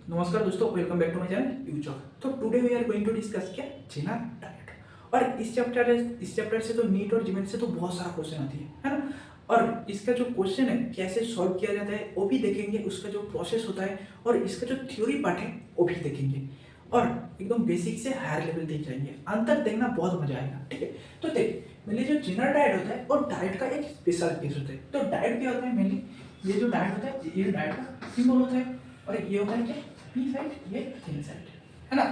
नमस्कार दोस्तों, welcome back to my channel यूजॉक। तो today we are going to discuss क्या जेनर डायरेक्ट। और इस चैप्टर से तो नीट और जीमेट से तो बहुत सारा क्वेश्चन आती है ना। और इसका जो क्वेश्चन है कैसे सॉल्व किया जाता है वो भी देखेंगे, उसका जो प्रोसेस होता है और इसका जो थ्योरी पार्ट है वो भी देखेंगे। और एकदम बेसिक से हायर लेवल तक जाएंगे, अंत तक देखना बहुत मजा आएगा। ठीक है, तो देख मेनली जो जेनर डाइट होता है और डाइट का एक स्पेशल केस होता है। तो डाइट क्या होता है, मेनली ये जो डाइट होता है ये डाइट का सिंबल होता है और ये होता है क्या पी साइड, ये एन साइड है ना।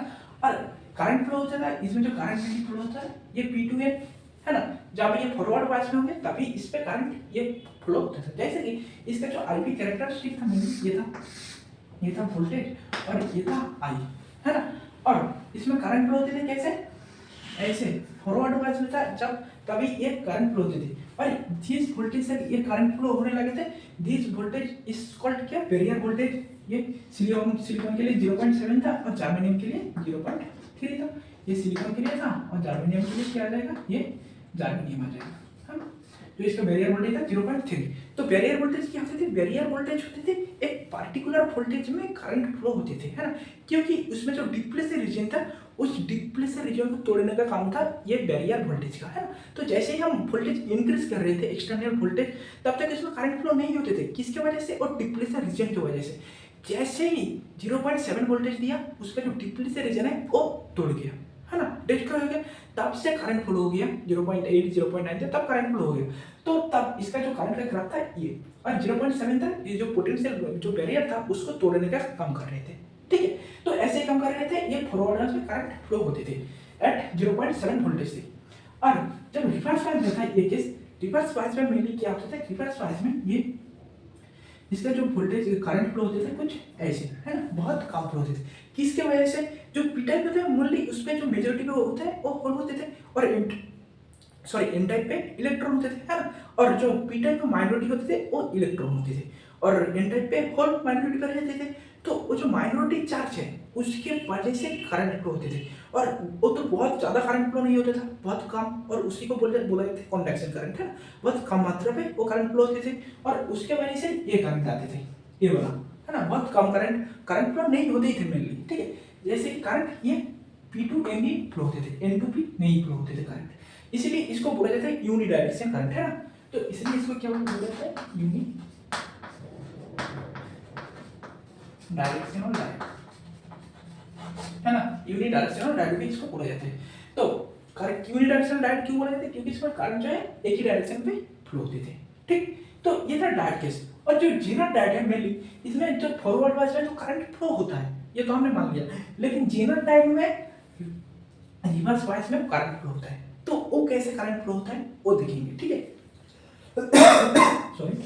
और करंट फ्लो होता है, इसमें जो करंट फ्लो होता है ये P2 है ना। जब ये फॉरवर्ड पास में होंगे तभी इस पे करंट ये फ्लो होता है। जैसे कि इसका जो आईवी कैरेक्टरिस्टिक था ये था वोल्टेज और ये था आई है ना। और इसमें करंट फ्लो होते थे कैसे, ऐसे फॉरवर्ड वाइज में था जब तभी ये करंट फ्लो होती थी। और जिस वोल्टेज से ये करंट फ्लो होने लगे थे दिस वोल्टेज इज कॉल्ड क्या बैरियर वोल्टेज। ये सिलिकॉन के लिए 0.7 था और जर्मेनियम के लिए 0.3 था। ये सिलिकॉन के लिए था और जर्मेनियम के लिए क्या आ जाएगा, ये जर्मेनियम आ जाएगा है ना। तो इसका बैरियर वोल्टेज था 0.3। तो बैरियर वोल्टेज क्या होते थे, बैरियर वोल्टेज होते थे एक पार्टिकुलर वोल्टेज में करंट फ्लो होते थे है ना। क्योंकि उसमें जो डिप्लेसर रीजन था उस डिप्लेसर रीजन को तोड़ने का काम था ये बैरियर वोल्टेज का है ना। तो जैसे ही हम वोल्टेज इंक्रीज कर रहे थे एक्सटर्नल वोल्टेज तब तक इसमें करंट फ्लो नहीं होते थे, किसके वजह से, और डिप्लेसर रीजन की वजह से। जैसे ही 0.7 वोल्टेज दिया उसका जो डिप्लेसर रीजन है वो तोड़ गया है ना, डिस्ट्रॉय हो गया। तब से करंट फ्लो हो गया 0.8 0.9 से, तब करंट फ्लो हो गया। तो तब इसका जो करंट का ग्राफ था ये, और 0.7 था ये जो पोटेंशियल जो बैरियर था उसको तोड़ने का काम कर रहे थे। ठीक है, तो ऐसे ही काम कर रहे थे, ये फॉरवर्ड में करंट फ्लो होते थे एट 0.7 वोल्टेज से। और जब रिवर्स वाइज में था ये केस, रिवर्स वाइज में मेनली क्या होता था, रिवर्स वाइज में ये इसका जो वोल्टेज करंट फ्लो होते थे कुछ ऐसे है ना, बहुत कम फ्लो होते थे। किसके वजह से, जो पी टाइप होता है मूलली उस पे जो मेजॉरिटी पे होता है वो होल होते थे और एन टाइप पे इलेक्ट्रॉन होते थे है ना। और जो पी टाइप में माइनॉरिटी होते थे वो इलेक्ट्रॉन होते थे और एन टाइप पे होल माइनॉरिटी पर रहते थे। तो वो जो माइनॉरिटी चार्ज है उसके वजह से करंट फ्लो होते थे। और वो तो बहुत ज़्यादा करंट फ्लो नहीं होता था, बहुत कम, और उसी को बोला जाते थे कॉन्डक्शन करंट है ना। बहुत कम मात्रा पे वो करंट फ्लो होते थे और उसके वजह से ये करंट आते थे, ये वाला है ना। बहुत कम करंट फ्लो नहीं होते ही थे मेनली। ठीक है, जैसे कि करंट ये P2 में फ्लो होते थे, N2P नहीं फ्लो होते थे करंट, इसीलिए इसको बोला जाता है यूनि डायरेक्शन करंट है ना। तो इसलिए इसको क्या बोला जाता है, यूनि डायरेक्शनल डायोड है ना। यूनि डायरेक्शनल डायोड भी इसको बोला जाता है। तो करंट यूनि डायरेक्शनल डायोड क्यों बोला जाता है, क्योंकि इसमें करंट जो है एक ही डायरेक्शन पे फ्लो होते थे। ठीक, तो ये था डायोड केस। और जो जेनर डायोड है मेनली इसमें जो फॉरवर्ड वाइज में जो करंट फ्लो होता है ये तो हमने मान लिया, लेकिन जेनर डायोड में रिवर्स वाइज में करंट फ्लो होता है। तो वो कैसे करंट फ्लो होता है वो देखेंगे। ठीक है सॉरी,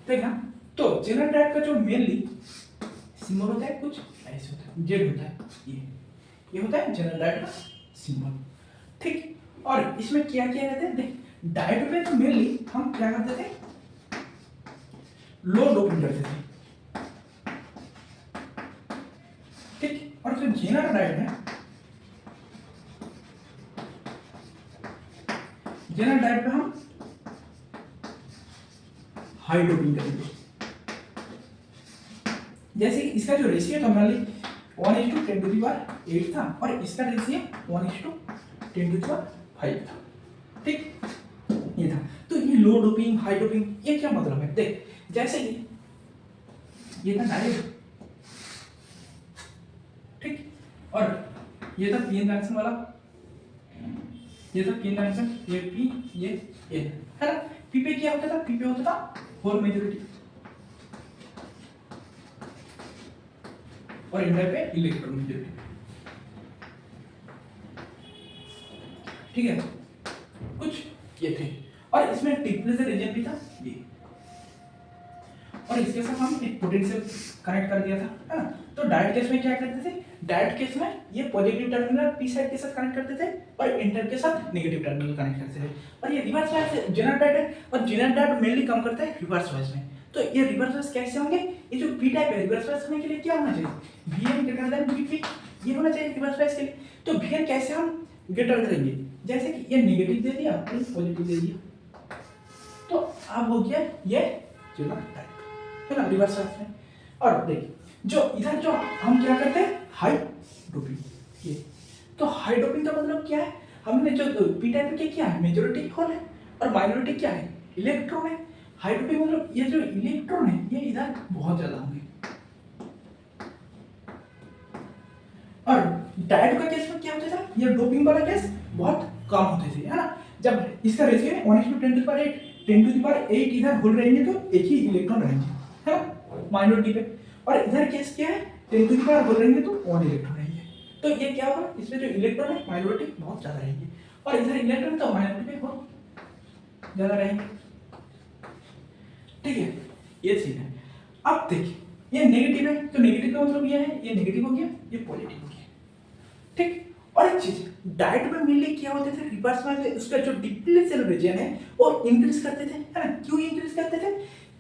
देखना। तो जेनर डायोड का जो मेनली सिंबल होता है कुछ ऐसे होता है, जेड होता है, ये होता है जेनर डायोड का सिंबल। ठीक, और इसमें क्या किया जाता है, देख डायोड पे तो मेनली हम क्या करते थे, लो डोपिंग करते थे। ठीक, और जो जेनर डायोड है, जेनर डायोड पे हम हाई डोपिंग करेंगे। जैसे इसका जो रेशियो था मेनली 1:10⁸ था और इसका रेशियो 1:10⁵ था। ठीक, ये था। तो ये लो डोपिंग हाई डोपिंग ये क्या मतलब है, देख जैसे कि ये था डायोड, ठीक, और ये था पीएन जंक्शन वाला, ये था पीएन जंक्शन, ये पी ये एन है ना। पी पे क्या होता था, पी पे होता था होल मेजॉरिटी और एन पे इलेक्ट्रॉन मेजॉरिटी। ठीक है, कुछ ये थे और इसमें डिप्लेसर रीजन भी था ये, और इसके साथ हम एक पोटेंशियल कनेक्ट कर दिया था है ना। तो डायोड केस में क्या करते थे, डायोड केस में ये पॉजिटिव टर्मिनल पी साइड के साथ कनेक्ट करते थे और इंटर के साथ नेगेटिव टर्मिनल कनेक्ट करते थे। और ये रिवर्स वाइज से जेनर डायोड है और जेनर डायोड मेनली काम करता है रिवर्स वाइज में। तो ये रिवर्स वाइज कैसे होंगे, ये जो पी टाइप है रिवर्स वाइज होने के लिए क्या होना चाहिए, Vn ग्रेटर देन Vp, ये होना चाहिए रिवर्स वाइज के लिए। तो Vn कैसे हम ग्रेटर करेंगे, जैसे कि ये नेगेटिव दे दिया और पॉजिटिव दे दिया, तो अब हो गया ये जेनर डायोड। है ना, रिवर्स बायस में। और देखिए जो इधर जो हम क्या करते हैं, हाई डोपिंग, ये तो हाई डोपिंग का मतलब क्या है, हमने जो पी टाइप के क्या है, मेजॉरिटी होल है और माइनॉरिटी क्या है, इलेक्ट्रॉन है। हाई डोपिंग मतलब ये जो इलेक्ट्रॉन है ये इधर बहुत ज्यादा होंगे। और डायट का केस में क्या होता था, ये डोपिंग वाला केस बहुत कम होते थे, है ना। जब इसका रेशियो है 1:10⁸, 10⁸ इधर होल रहेंगे तो एक ही इलेक्ट्रॉन रहेंगे, है ना, माइनॉरिटी पे। और इधर केस क्या है, 10 होल रहेंगे तो 1 इलेक्ट्रॉन रहेंगे। तो ये क्या होगा, इसमें जो इलेक्ट्रॉन है माइनॉरिटी बहुत ज्यादा रहेंगे, और इधर इलेक्ट्रॉन तो माइनॉरिटी पे बहुत ज्यादा रहेंगे। ठीक है, ये सीन है। अब देखिए ये नेगेटिव है, तो नेगेटिव का मतलब ये है, ये नेगेटिव हो गया, ये पॉजिटिव हो गया। ठीक, और एक चीज, डाइट में मेनली क्या होते थे, रिवर्स में उसका जो डिप्लेशन रीजन है वो इंक्रीज करते थे, है ना। क्यों इंक्रीज करते थे,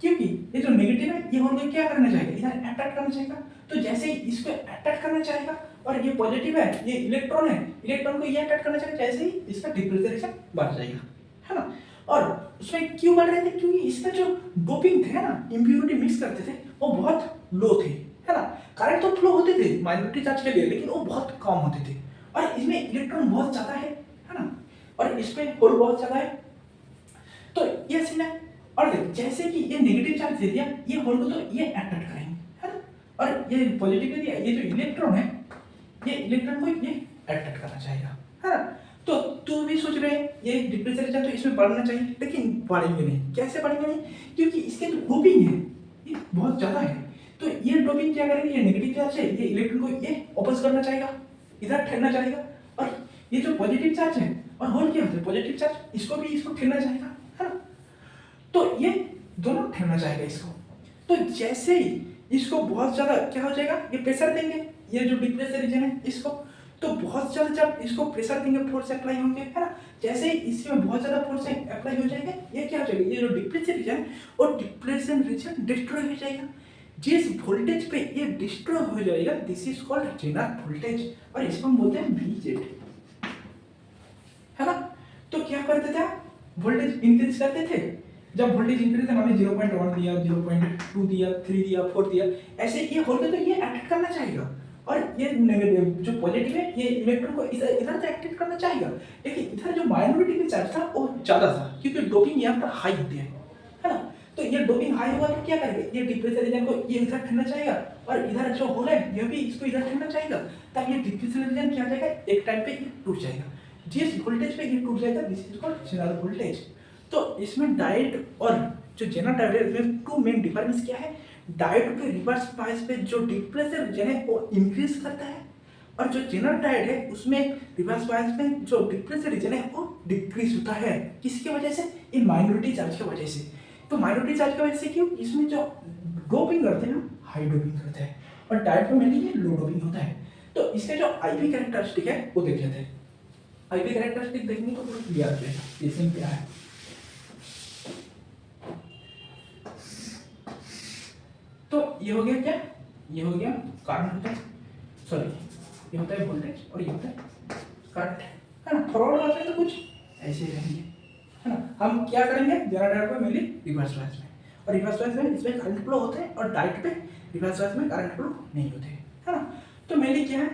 क्योंकि ये जो नेगेटिव है ये होल को क्या करना चाहेगा, इधर अट्रैक्ट करना चाहेगा। तो जैसे ही इसको अट्रैक्ट करना चाहेगा, और ये पॉजिटिव है, ये इलेक्ट्रॉन है, इलेक्ट्रॉन को ये अट्रैक्ट करना चाहेगा, जैसे ही इसका डिप्लेशन रीजन बढ़ जाएगा, है ना। और उसमें क्यों बढ़ रहे थे, क्योंकि इसका जो डोपिंग थे ना, इम्प्योरिटी मिक्स करते थे, वो बहुत लो थे, है ना। करंट तो फ्लो होते थे माइनॉरिटी चार्ज के लिए, लेकिन वो बहुत कम होते थे। और इसमें इलेक्ट्रॉन बहुत ज्यादा है ना, और इसमें होल बहुत ज्यादा है, तो ये सीन है। और देख जैसे कि ये नेगेटिव चार्ज दे दिया, ये होल को तो ये अट्रैक्ट करेंगे, है ना। और ये पॉजिटिव दे दिया, ये जो इलेक्ट्रॉन है, ये इलेक्ट्रॉन को ये अट्रैक्ट करना चाहेगा, है ना। तो तू भी सोच रहे हैं ये डिप्लेशन रीजन तो इसमें बढ़ना चाहिए, लेकिन बढ़ेंगे नहीं। कैसे बढ़ेंगे नहीं, क्योंकि इसके जो डोपिंग है ये बहुत ज्यादा है। तो ये डोपिंग क्या करेंगे, ये नेगेटिव चार्ज है, ये इलेक्ट्रॉन को ये वापस करना चाहेगा, इधर ठहरना चाहेगा। और ये जो पॉजिटिव चार्ज है, और होल क्या होता है, पॉजिटिव चार्ज, इसको भी इसको ठहरना चाहेगा, है ना। तो ये दोनों ठहरना चाहेगा इसको। तो जैसे ही इसको बहुत ज्यादा क्या हो जाएगा, ये प्रेशर देंगे, ये जो डिप्लेशन रीजन है इसको, तो बहुत ज्यादा जब इसको प्रेशर देंगे, फोर्स अप्लाई होंगे, है ना। जैसे ही इसमें बहुत ज्यादा फोर्स अप्लाई हो जाएगा, ये क्या हो जाएगा, ये जो डिप्लेशन रीजन है और डिप्लेशन रीजन डिस्ट्रॉय हो जाएगा। जिस वोल्टेज पे ये डिस्ट्रॉय हो जाएगा, this is called Zener voltage, और इसको हम बोलते हैं VZ, है ना। तो क्या करते थे, वोल्टेज इंक्रीज करते थे। जब वोल्टेज इंक्रीज है, माने 0.1 दिया, 0.2 दिया, 3 दिया, 4 दिया, ऐसे ये होल्ड तो ये अट्रैक्ट करना चाहेगा। और ये नेगेटिव जो पॉजिटिव है, ये इलेक्ट्रॉन को इधर तो अट्रैक्ट करना चाहेगा, लेकिन इधर जो माइनॉरिटी का चार्ज था वो ज्यादा था, क्योंकि डोपिंग यहाँ पर हाई होती है ना। तो ये डोपिंग हाई होगा तो क्या करेगा, ये डिप्लेशन रीजन को ये इधर ठहरना चाहेगा, और इधर जो होल है ये भी इसको इधर ठहरना चाहेगा। तब ये डिप्लेशन रीजन क्या हो जाएगा, एक टाइम पे ये टूट जाएगा। जिस वोल्टेज पे ये टूट जाएगा, this is called Zener voltage. तो इसमें डायोड और जो जेनर डायोड है, इसमें टू मेन डिफरेंस क्या है, डायोड के रिवर्स बायस पे जो डिप्लेशन रीजन है वो इंक्रीज करता है, और जो जेनर डायोड है उसमें रिवर्स बायस में जो डिप्लेशन रीजन है वो डिक्रीज होता है। किसकी वजह से, इन माइनॉरिटी चार्ज की वजह से। तो माइनॉरिटी चार्ज की वजह से क्यों, इसमें जो डोपिंग करते हैं हम हाई डोपिंग करते हैं, और डायोड में मेनली ये लो डोपिंग होता है। तो इसका जो आईवी कैरेक्टरिस्टिक है वो देख लेते हैं। आईवी कैरेक्टरिस्टिक देखने को थोड़ा क्लियर हो जाएगा, इसमें क्या है। तो ये हो गया क्या, ये हो गया करंट होता है, सॉरी ये होता है वोल्टेज, और ये होता है करंट, है ना। फॉरवर्ड बात है तो कुछ ऐसे ही रहेंगे, है ना। हम क्या करेंगे, जेनर डायोड पे मेनली रिवर्स बायस में, और रिवर्स बायस में इसमें करंट फ्लो होते हैं, और डायोड पे रिवर्स बायस में करंट फ्लो नहीं होते, है ना। तो मेनली क्या है,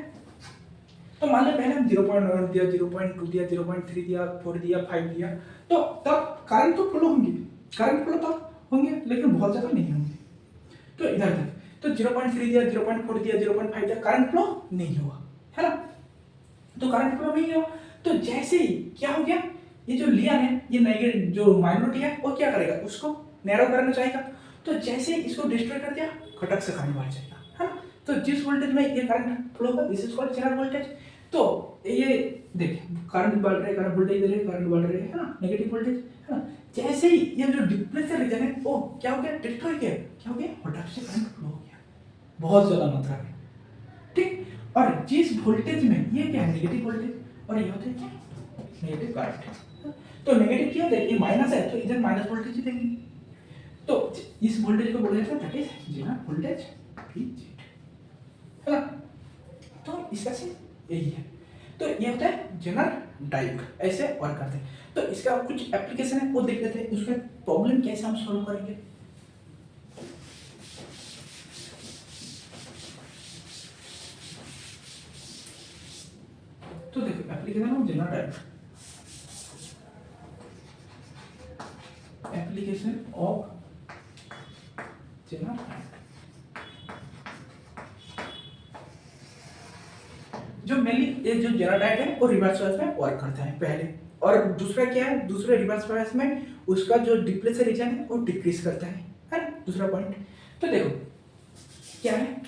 तो मान लो पहले हम 0.1 दिया, 0.2 दिया, 0.3 दिया, 4 दिया, 5 दिया, तो तब करंट तो फ्लो होंगे, करंट फ्लो तो होंगे, लेकिन बहुत ज्यादा नहीं होंगे। तो इधर तक तो 0.3 दिया, 0.4 दिया, 0.5 दिया, करंट फ्लो नहीं हुआ, है ना। तो करंट फ्लो नहीं हुआ, तो जैसे ही क्या हो गया, ये जो लिया है, ये नेगेटिव जो माइनॉरिटी है वो क्या करेगा, उसको नैरो करना चाहेगा। तो जैसे ही इसको डिस्ट्रॉय कर दिया, खटक से करंट बढ़ जाएगा, है ना। तो जिस वोल्टेज में ये करंट फ्लो होगा, this is called Zener voltage. तो ये देखिए करंट बढ़ रहा है, करंट वोल्टेज दे रहे हैं, करंट बढ़ रहे हैं, है ना, नेगेटिव वोल्टेज, है ना। जैसे ही ये जो डिप्लेशन रीजन है वो क्या हो गया, डिस्ट्रॉय किया, क्या हो गया, फटाक से करंट फ्लो हो गया बहुत ज्यादा मात्रा में, ठीक। और जिस वोल्टेज में ये क्या है, नेगेटिव वोल्टेज, और ये होता है क्या, नेगेटिव करंट। तो नेगेटिव क्या है, ये माइनस है, तो इधर माइनस वोल्टेज ही देंगे। तो इस वोल्टेज को बोला जाता है दैट इज जेनर वोल्टेज, है ना। तो इसका से यही है। तो ये होता है जेनर डायोड, ऐसे वर्क करते हैं। तो इसका कुछ एप्लीकेशन है वो देख लेते हैं, उसका प्रॉब्लम कैसे हम सॉल्व करेंगे। Application of Zener diode, application of Zener diode. जो मेनली ये जो जेनर डायोड है वो रिवर्स बायस में वर्क करता है पहले, और दूसरा क्या है, दूसरे रिवर्स बायस में उसका जो डिप्लेशन रीजन है वो डिक्रीज करता है ना, दूसरा पॉइंट। तो देखो क्या है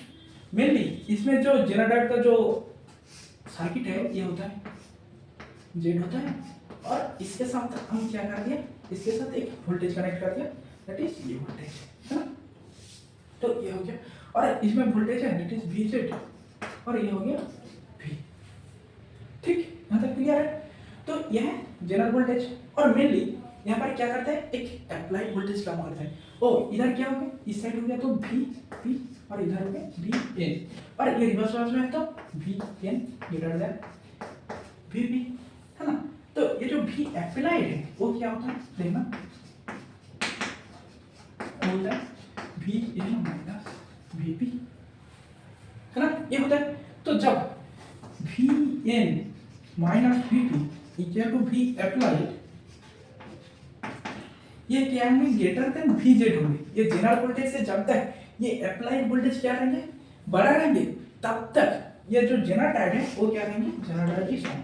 मेनली इसमें जो जेनर डायोड का जो सर्किट है ये होता है जेड होता है, और इसके साथ हम क्या कर दिया, इसके साथ एक वोल्टेज कनेक्ट कर दिया, दैट इज ये वोल्टेज है ना। तो ये हो गया, और इसमें वोल्टेज है दैट इज वी जेड, और ये हो गया वी। ठीक, यहाँ तक क्लियर है। तो यह है जनरल वोल्टेज, और मेनली यहाँ पर क्या करता है, एक अप्लाइड वोल्टेज काम करता है। ओ इधर क्या हो गया, इस साइड हो गया तो वी पी, और इधर हो गया वी एन, और ये रिवर्स बायस में है तो V N greater than V P है ना। तो ये जो वी अप्लाइड है वो क्या होता है देखना, होता है V N minus V P है ना, ये होता है। तो जब V N minus V P equal to V applied, ये क्या होंगे, ग्रेटर देन वी जेड होंगे। ये जनरल वोल्टेज से जब तक ये अप्लाइड वोल्टेज क्या रहेंगे, बड़ा रहेंगे, तब तक ये जो जनरल डायोड है वो क्या रहेंगे, जनरल डायोड इज ऑन।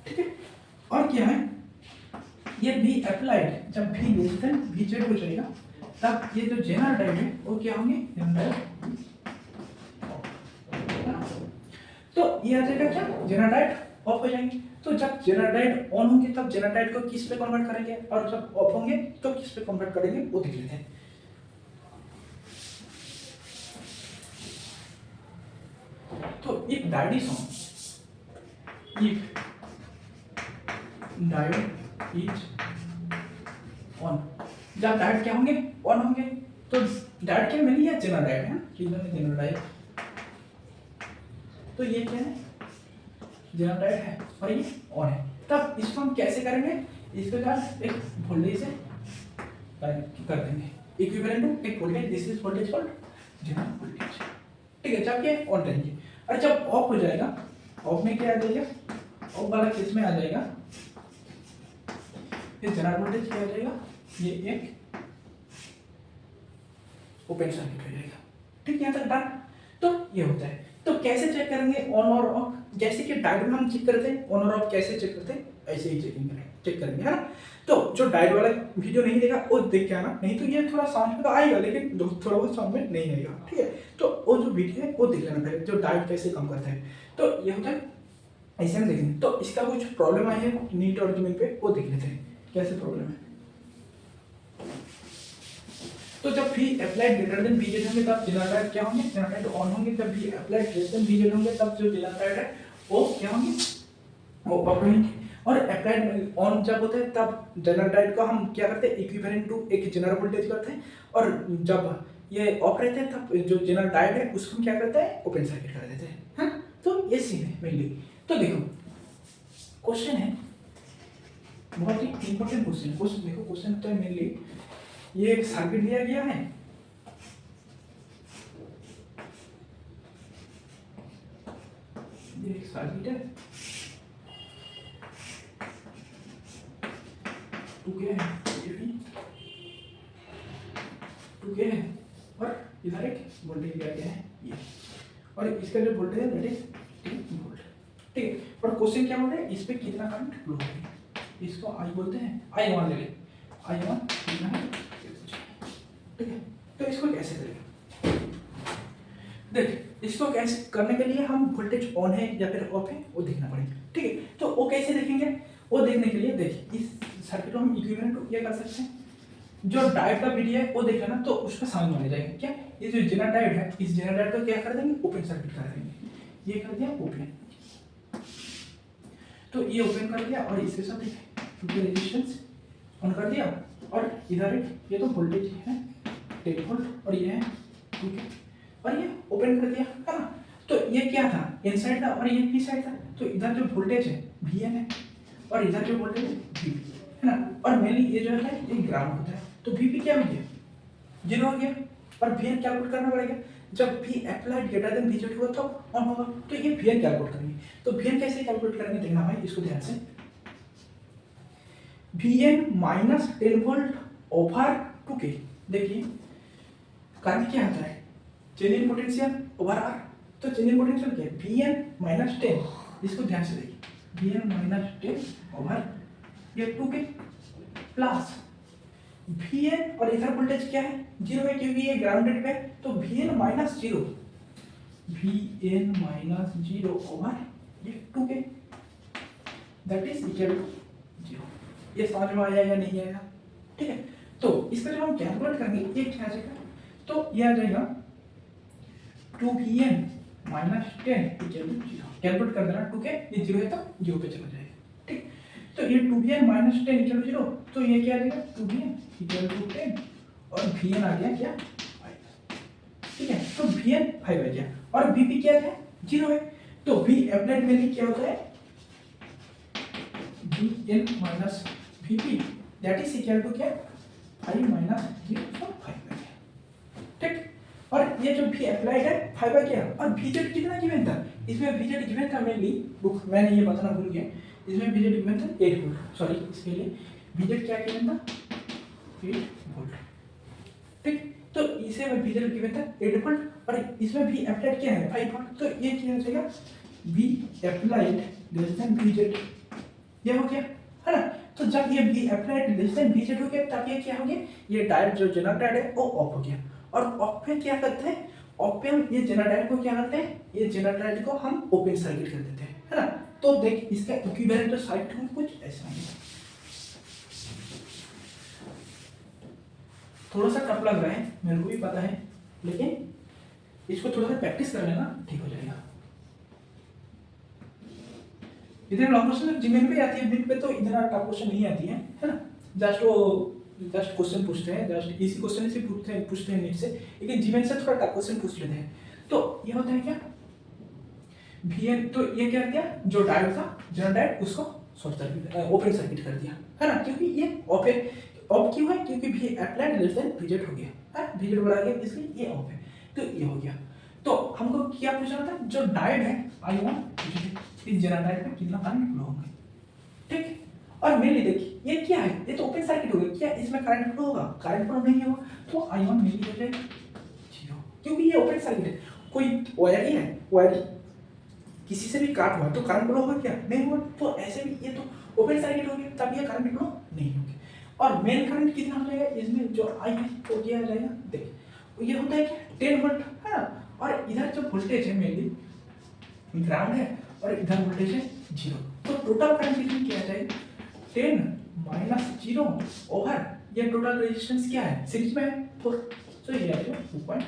ठीक है, और क्या है, ये वी अप्लाइड जब V less than V Z हो जाएगा, तब ये जो जनरल डायोड है वो क्या होंगे, जनरल। तो ये आ जाएगा क्या, जनरल डायोड ऑफ हो जाएंगे। तो जब जनरल डायोड ऑन होंगे तब जनरल डायोड को किस पे कन्वर्ट करेंगे, और जब ऑफ होंगे तो किस पे कन्वर्ट करेंगे वो देख लेते हैं। तो if diode is on, if diode is on, जब डायोड क्या होंगे, ऑन होंगे, तो डायोड क्या मिली है, जनरल डायोड है, जनरल डायोड। तो ये क्या है, जनरल डायोड है और ये ऑन है। तब इसको हम कैसे करेंगे, इसके साथ एक वोल्टेज से कर देंगे इक्विवेलेंट टू एक voltage, this is voltage called general voltage. ठीक है, जब ये ऑन रहेंगे, और जब ऑफ हो जाएगा, ऑफ में क्या आ जाएगा, ऑफ वाला केस में आ जाएगा ये जनरल वोल्टेज क्या आ जाएगा, ये एक ओपन सर्किट हो जाएगा। ठीक, यहाँ तक डन। तो ये होता है। तो कैसे चेक करेंगे ऑन और ऑफ, जैसे कि डायोड में हम चेक करते हैं ऑन और ऑफ कैसे चेक करते हैं, ऐसे ही चेक करेंगे है ना। तो जो डायोड वाला वीडियो नहीं देखा वो देख के आना, नहीं तो ये थोड़ा समझ में तो आएगा लेकिन थोड़ा बहुत समझ में नहीं आएगा। ठीक है, तो वो जो वीडियो है वो देख लेना पहले, जो डायोड कैसे काम करता है। तो ये होता है, ऐसे हम देखेंगे। तो इसका कुछ प्रॉब्लम आई है नीट और जीमेल पे, वो देख लेते हैं कैसे प्रॉब्लम है। तो जब भी applied greater than V Z होंगे तब जनरल डायोड क्या होंगे, जनरल डायोड ऑन होंगे। जब भी applied greater than V Z होंगे तब जो जनरल डायोड है वो क्या होंगे, वो ऑफ रहेंगे। और अप्लाइड ऑन जब होता है तब जनरल डायोड को हम क्या करते हैं, इक्विवेलेंट टू एक जनरल वोल्टेज करते हैं। और जब ये ऑफ रहते हैं तब जो जनरल डायोड है उसको हम क्या करते हैं, ओपन सर्किट कर देते हैं, है ना। तो ये सीन है मेनली। तो देखो क्वेश्चन है, बहुत ही इंपॉर्टेंट क्वेश्चन देखो, क्वेश्चन होता है मेनली, ये एक सर्किट दिया गया है, ये एक सर्किट है, टू के है, और इधर एक वोल्टेज दिया गया है ये, और इसका जो वोल्टेज है दैट इज 3 वोल्ट। ठीक है, और क्वेश्चन क्या बोल रहा है, इस पे कितना करंट फ्लो होगा, इसको आई बोलते हैं, I1 ले ले, I1 कितना है। ठीक है, तो इसको कैसे करेंगे, देख इसको कैसे करने के लिए हम वोल्टेज ऑन है या फिर ऑफ है वो देखना पड़ेगा। ठीक है, तो वो कैसे देखेंगे, वो देखने के लिए देखिए इस सर्किट को हम इक्विवेलेंट ये कर सकते हैं। जो डायोड का वीडियो है वो देख लेना, तो उसमें समझ में आ जाएगा क्या, ये जो जनरल डायोड है इस जनरल डायोड को क्या कर देंगे, ओपन सर्किट कर देंगे। ये कर दिया ओपन, तो ये ओपन कर दिया, और इसके साथ एक रेजिस्टेंस ऑन कर दिया, और इधर एक ये तो वोल्टेज है 10 वोल्ट, और ये है 2K, और ये ओपन कर दिया है ना। तो ये क्या था, इनसाइड था और ये पी साइड था। तो इधर जो वोल्टेज है Vn है, और इधर जो वोल्टेज है Vp है ना। और मेनली ये जो है ये ग्राउंड होता है, तो Vp क्या हो गया, 0 हो गया। और वी एन कैलकुलेट करना पड़ेगा। जब V applied greater than V Z होगा तो ऑन होगा, तो ये वी एन कैलकुलेट करेंगे। तो वी एन कैसे कैलकुलेट करेंगे देखना भाई, इसको ध्यान से। V N minus 10 volt over 2K। देखिए करंट क्या आता है, change in potential over R. तो चेंज इन पोटेंशियल क्या है, वी एन माइनस 10, इसको ध्यान से देखिए, वी एन माइनस 10 ओवर ये 2K प्लस वी एन, और इधर वोल्टेज क्या है, 0 है क्योंकि ये ग्राउंडेड पे, तो V N minus 0, V N minus 0 over ये 2K that is equal to 0। ये समझ में आया या नहीं आया, ठीक है। तो इसका जब हम कैलकुलेट करेंगे ये क्या आ जाएगा, तो ये आ जाएगा 2Vn minus 10 equal to 0। Calculate कर देना 2K, ये 0 है तो 0 पे चला जाएगा, ठीक। तो ये 2Vn माइनस 10 इक्वल टू 0, तो ये क्या आ जाएगा 2Vn इक्वल टू 10 और Vn आ गया क्या 5, ठीक है। तो Vn 5 आ गया और Vp क्या है 0 है, तो V अप्लाइड वैल्यू क्या होता है Vn minus Vp that is equal to क्या 5 माइनस 0 तो 5 आ गया, ठीक। और ये जो भी अप्लाइड है 5 आ गया। और Vz कितना गिवन था, इसमें Vz गिवन था मेनली बुक, मैंने ये बताना भूल गया, इसमें Vz गिवन था 8 वोल्ट, सॉरी इसके लिए Vz क्या गिवन था 8 वोल्ट, ठीक। तो इसे में Vz गिवन था 8 वोल्ट और इसमें भी अप्लाइड क्या है 5 वोल्ट, तो ये क्या हो जाएगा V applied less than Vz, ये हो गया है ना। तो जब ये V applied less than Vz हो गया तब ये क्या हो गया, ये डायोड जो जनरेटर डायोड है वो ऑफ हो गया। और ऑफ में क्या करते हैं, ऑफ में हम ये जनरेटर को क्या करते हैं, ये जनरेटर को हम ओपन सर्किट कर देते हैं, है ना। तो देख इसका इक्विवेलेंट जो सर्किट है कुछ ऐसा है, थोड़ा सा टफ लग रहा है मेरे को भी पता है, लेकिन इसको थोड़ा सा प्रैक्टिस कर लेना ठीक हो जाएगा। इधर लॉन्ग क्वेश्चन जीमेल पे आती है, बिट पे तो इतना टफ क्वेश्चन नहीं आती है ना। जस्ट क्वेश्चन पूछते हैं, जस्ट इसी क्वेश्चन से पूछते हैं नीट से, लेकिन जीमेल से थोड़ा टफ क्वेश्चन पूछ लेते हैं। तो ये होता है क्या Vn, तो ये क्या किया, जो डायोड था जनरल डायोड उसको शॉर्ट सर्किट ओपन सर्किट कर दिया, है ना, क्योंकि ये ऑफ है। ऑफ क्यों है, क्योंकि V applied less than Vz हो गया है, Vz बढ़ा गया इसलिए ये ऑफ है, तो ये हो गया। तो हमको क्या पूछना था, जो डायोड है I1 इस जनरल डायोड में कितना करंट फ्लो होगा, ठीक। और मेनली देखिए ये क्या है, ये तो ओपन सर्किट हो गया, क्या इसमें करंट फ्लो होगा, करंट फ्लो नहीं होगा, तो I1 मेनली हो जाएगा 0, क्योंकि ये ओपन सर्किट है। कोई वायर ही है, वायर किसी से भी काट हुआ तो करंट फ्लो होगा क्या, नहीं होगा। तो ऐसे भी ये तो ओपन सर्किट हो गया तब ये करंट फ्लो नहीं होगा। और मेन करंट कितना हो जाएगा, इसमें जो आई है वो क्या आ जाएगा, देखिए ये होता है क्या 10 वोल्ट, है ना। और इधर जो वोल्टेज है मेनली ग्राउंड है और इधर वोल्टेज है 0, तो टोटल करंट कितनी क्या आ जाएगा 10 माइनस 0 ओवर ये टोटल रेजिस्टेंस क्या है सीरीज में है 4, तो ये आ जाएगा 2.4,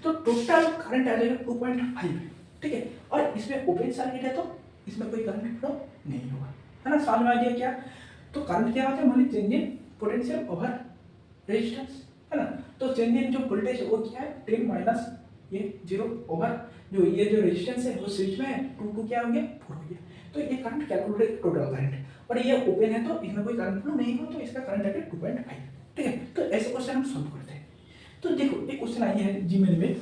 तो टोटल करंट आ जाएगा 2.5, ठीक है। और इसमें ओपन सर्किट है तो इसमें कोई करंट फ्लो नहीं होगा, है ना। समझ में आ गया क्या, तो करंट क्या होता है मान लीजिए change in potential over resistance, है ना। तो चेंज इन जो वोल्टेज है वो क्या है 10 माइनस ये 0 ओवर जो ये जो रेजिस्टेंस है वो सीरीज में है 2 क्या हो गया 4 हो गया, तो ये करंट कैलकुलेट टोटल करंट। और ये ओपन है तो इसमें कोई करंट फ्लो नहीं हो, तो इसका करंट है 2.5, ठीक है। तो ऐसे क्वेश्चन हम सॉल्व करते हैं। तो देखो एक क्वेश्चन आई है जीमेल में